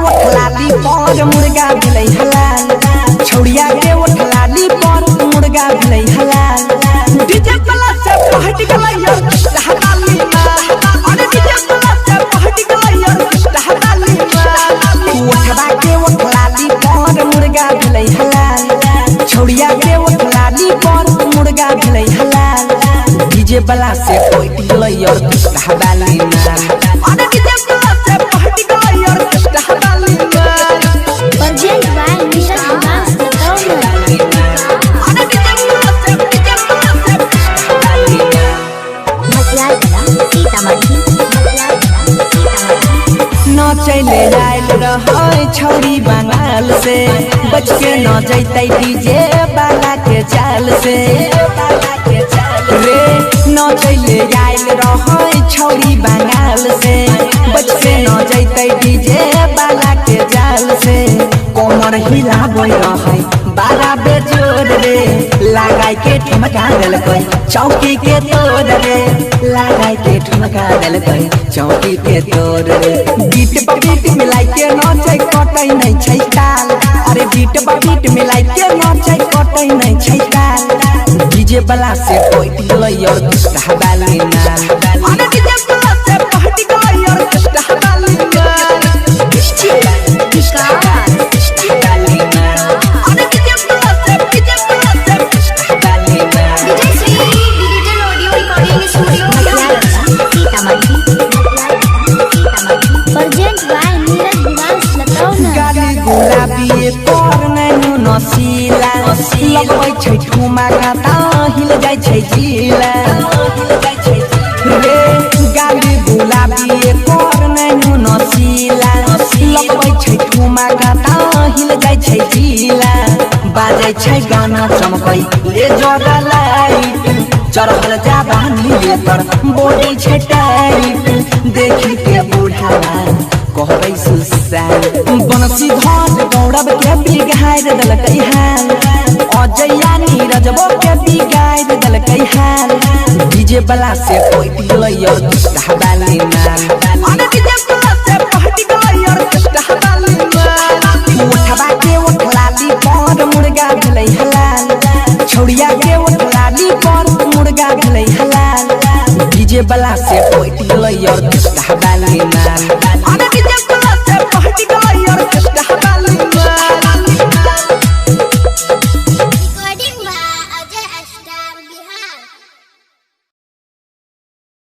उठलाली पर मुर्गा भेलै हलाल छौड़िया के उठलाली पर मुर्गा भेलै हलाल डीजे वाला से पहट गेलै यार हताली अरे डीजे वाला से पहट गेलै यार हताली उठवा के उठलाली पर मुर्गा भेलै हलाल छौड़िया के उठलाली पर मुर्गा भेलै हलाल डीजे वाला से पहट गेलै यार हताली अरे डीजे वाला से पहट गेलै यार हताली चले आयल रहे छौरी बंगाल से बच के न जैते डीजे वाला के चाल से रे न चले आयल रहे छौरी बंगाल से बच के न जैते डीजे वाला के चाल से कोमर हिलाबै रहे बारा बेजोर रे लगाई के ठुमका देलकै चौकी के तोड़ रे लगाई के ठुमका देलकै चौकी के तोड़ रे बीट पर बीट मिलाई के नाचै कटै नै छै ताल अरे बीट पर बीट मिलाई के नाचै कटै नै छै ताल डीजे वाला से पहट गेलै यार हताली अरे डीजे वाला से पहट गेलै यार हताली नसीला लगबै छै ठुमका त हिल जाइ छै जिला रे गाली गुलाबी कर नैनु नसीला लगबै छै ठुमका त हिल जाइ छै जिला बाजै छै गाना चमकै ले जरा लाइट चढ़ल जाबानी ले पर बॉडी छै टाइट देखि के बुढ़ावा कहबै सुसाल बनसी धर गौरव के बिगाड़ देलकै हाल अजया नीरजबो के बिगाड़ देलकै हाल डीजे वाला से पहट गेलै यार हताली अरे डीजे वाला से पहट गेलै यार हताली उठवा के उठलाली पर मुर्गा भेलै हलाल छौड़िया के उठलाली पर मुर्गा भेलै हलाल डीजे वाला से